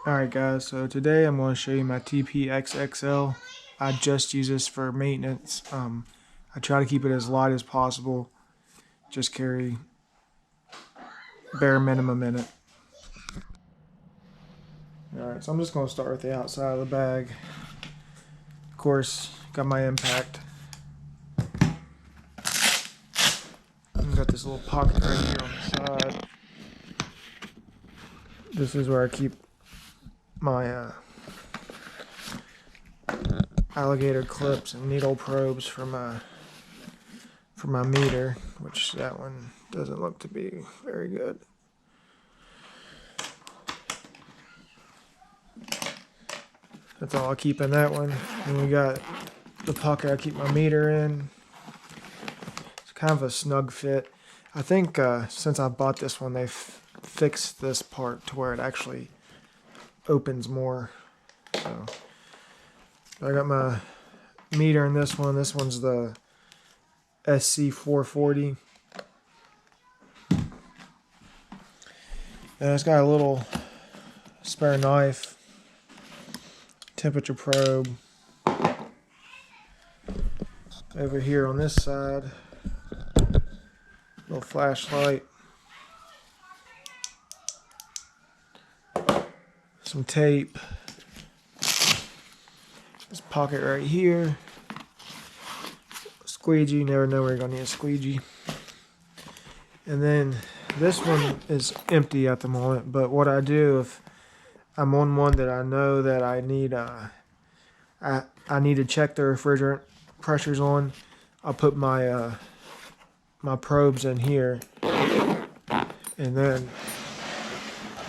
Alright guys, so today I'm going to show you my TP-XXL. I just use this for maintenance. I try to keep it as light as possible. Just carry bare minimum in it. Alright, so I'm just going to start with the outside of the bag. Of course, got my impact. Got this little pocket right here on the side. This is where I keep my alligator clips and needle probes for my meter, which that one doesn't look to be very good. That's all I keep in that one. And we got the pocket I keep my meter in. It's kind of a snug fit. I think since I bought this one, they've fixed this part to where it actually opens more. So I got my meter in this one. This one's the SC440. And it's got a little spare knife, temperature probe. Over here on this side, little flashlight, some tape, this pocket right here, squeegee, never know where you're gonna need a squeegee. And then this one is empty at the moment, but what I do if I'm on one that I know that I need I need to check the refrigerant pressures on, I'll put my my probes in here, and then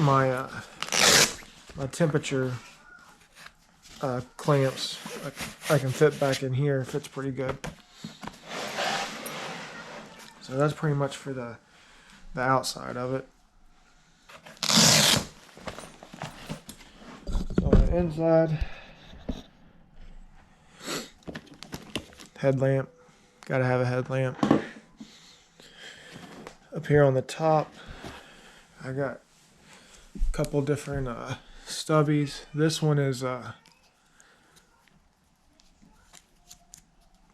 my my temperature clamps I can fit back in here. Fits pretty good. So that's pretty much for the outside of it. So on the inside, headlamp. Gotta have a headlamp. Up here on the top, I got a couple different stubbies. This one is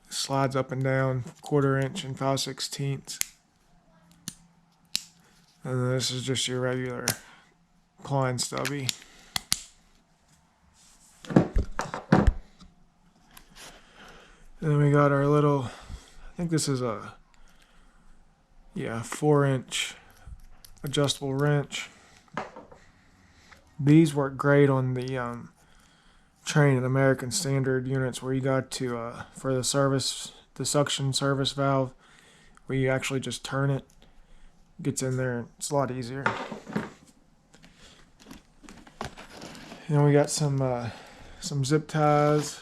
slides up and down, 1/4 inch and 5/16. And then this is just your regular Klein stubby. And then we got our little, I think this is a 4-inch adjustable wrench. These work great on the train and American Standard units where you got to for the suction service valve, where you actually just turn it. Gets in there, it's a lot easier. And we got some zip ties.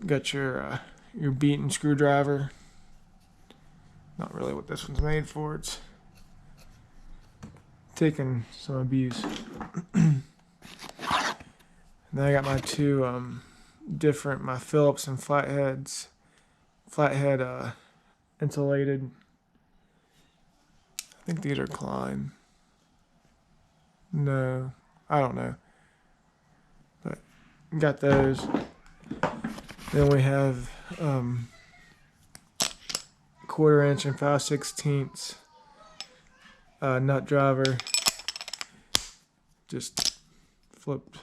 Got your beaten screwdriver. Not really what this one's made for. It's taking some abuse. And then I got my two different, my Phillips and flathead insulated. I think these are Klein. No, I don't know. But got those. Then we have 1/4 inch and 5/16 nut driver. Just flipped.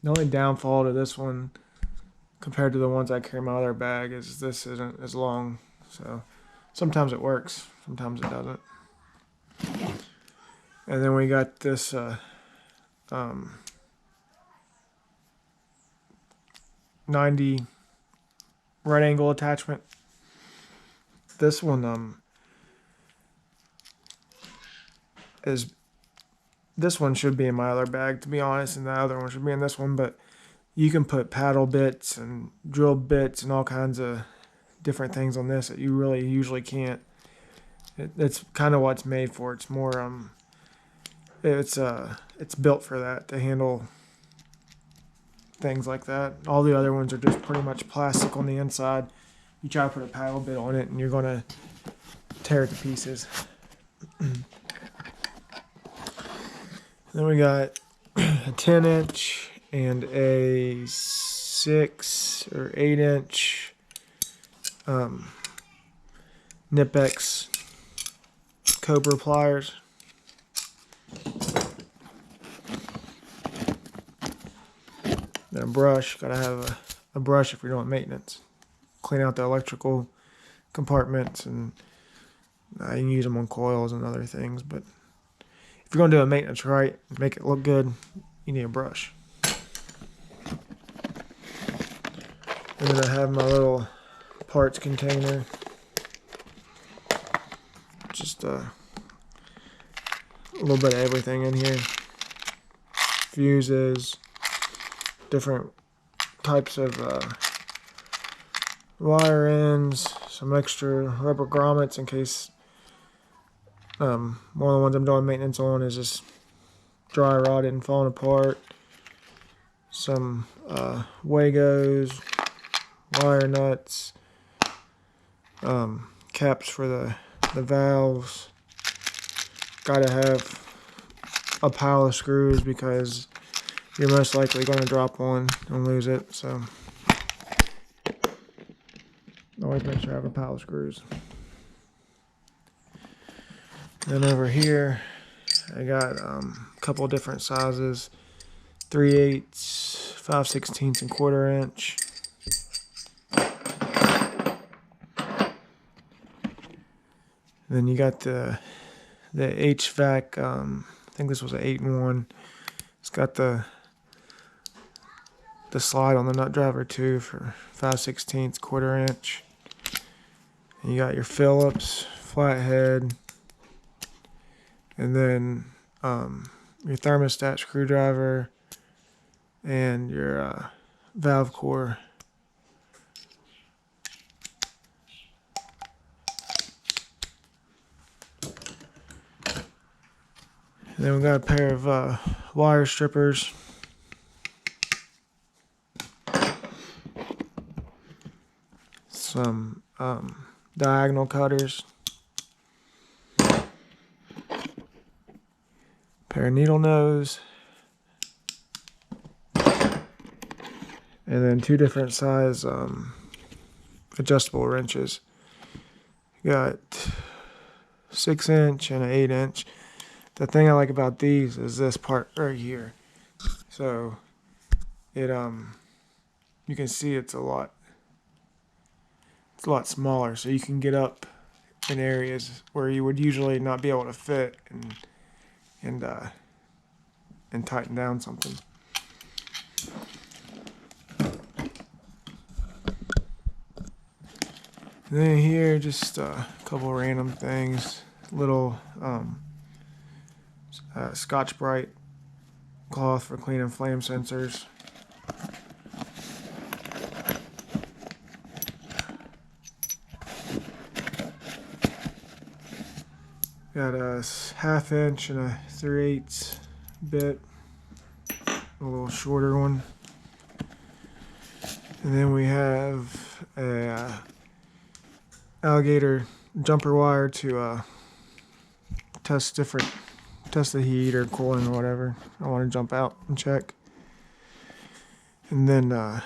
The only downfall to this one compared to the ones I carry in my other bag is this isn't as long. So sometimes it works, sometimes it doesn't. And then we got this 90 right angle attachment. This one this one should be in my other bag, to be honest, and the other one should be in this one, but you can put paddle bits and drill bits and all kinds of different things on this that you really usually can't. It's kind of what it's made for. It's more it's built for that, to handle things like that. All the other ones are just pretty much plastic on the inside. You try to put a paddle bit on it and you're gonna tear it to pieces. Then we got a 10-inch and a 6 or 8-inch Nipex Cobra pliers. Then a brush. Gotta have a brush if you're doing maintenance. Clean out the electrical compartments, and you can use them on coils and other things. But if you're gonna do a maintenance right, make it look good, you need a brush. And then I have my little parts container. Just a little bit of everything in here. Fuses, different types of wire ends, some extra rubber grommets in case one of the ones I'm doing maintenance on is just dry rotted and falling apart. Some Wagos, wire nuts, caps for the valves. Gotta have a pile of screws because you're most likely going to drop one and lose it, so always make sure I have a pile of screws. Then over here I got a couple different sizes, 3/8, 5/16, and 1/4 inch. Then you got the HVAC, I think this was an 8-in-1. It's got the slide on the nut driver too for 5/16, 1/4 inch. And you got your Phillips flathead, and then your thermostat screwdriver and your valve core. And then we got a pair of wire strippers. Some diagonal cutters. Pair of needle nose. And then 2 different size adjustable wrenches. You got 6-inch and an 8-inch. The thing I like about these is this part right here. So it you can see it's a lot smaller, so you can get up in areas where you would usually not be able to fit and tighten down something. And then here, just a couple random things. Little Scotch-Brite cloth for cleaning flame sensors. Got a 1/2 inch and a 3/8 bit, a little shorter one. And then we have a alligator jumper wire to test the heat or cooling or whatever. I want to jump out and check. And then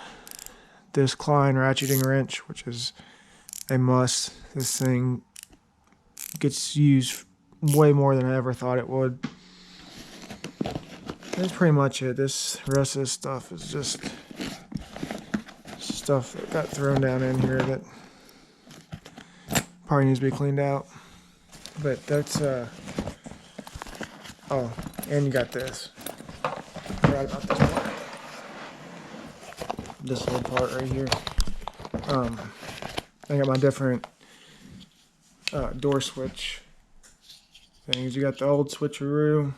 this Klein ratcheting wrench, which is a must. This thing gets used way more than I ever thought it would. That's pretty much it. The rest of this stuff is just stuff that got thrown down in here that probably needs to be cleaned out. But that's oh, and you got this. Forgot about this part. This little part right here. I got my different door switch things. You got the old switcheroo,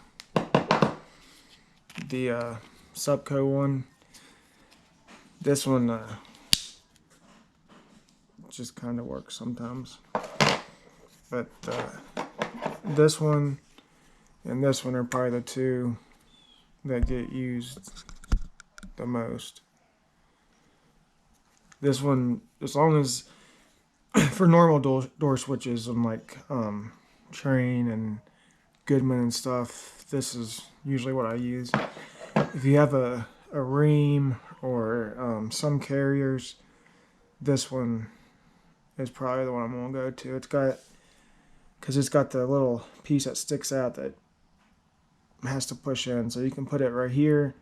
the Subco one. This one just kind of works sometimes, but this one and this one are probably the 2 that get used the most. This one, as long as for normal door switches on like train and Goodman and stuff, this is usually what I use. If you have a ream or some carriers, this one is probably the one I'm gonna go to. Because it's got the little piece that sticks out that has to push in, so you can put it right here.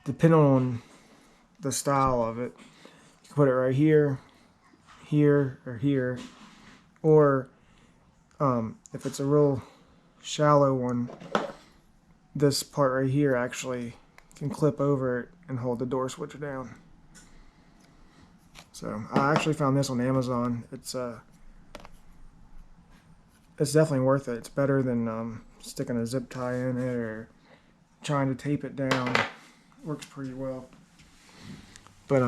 Depending on the style of it, you can put it right here, here, or here, or if it's a real shallow one, this part right here actually can clip over it and hold the door switcher down. So I actually found this on Amazon. It's definitely worth it. It's better than sticking a zip tie in it or trying to tape it down. It works pretty well. But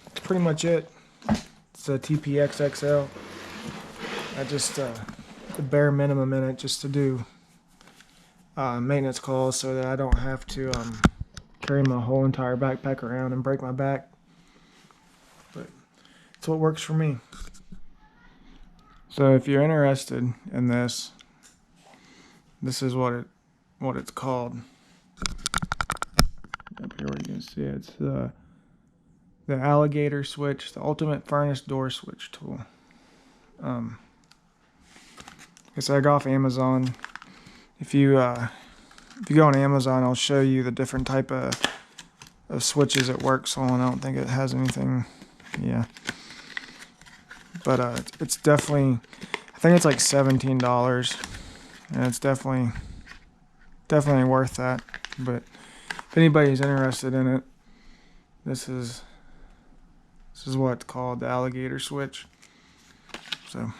that's pretty much it. It's a TP-XXL. I just the bare minimum in it just to do maintenance calls so that I don't have to carry my whole entire backpack around and break my back. But it's what works for me. So if you're interested in this, this is what it's called. Up here where you can see it. It's the alligator switch, the ultimate furnace door switch tool. So I got off Amazon. If you go on Amazon, I'll show you the different type of switches it works on. I don't think it has anything, yeah. But it's definitely, I think it's like $17, and it's definitely worth that. But if anybody's interested in it, this is what it's called, the alligator switch. So,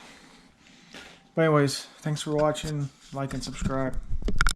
but anyways, thanks for watching. Like and subscribe.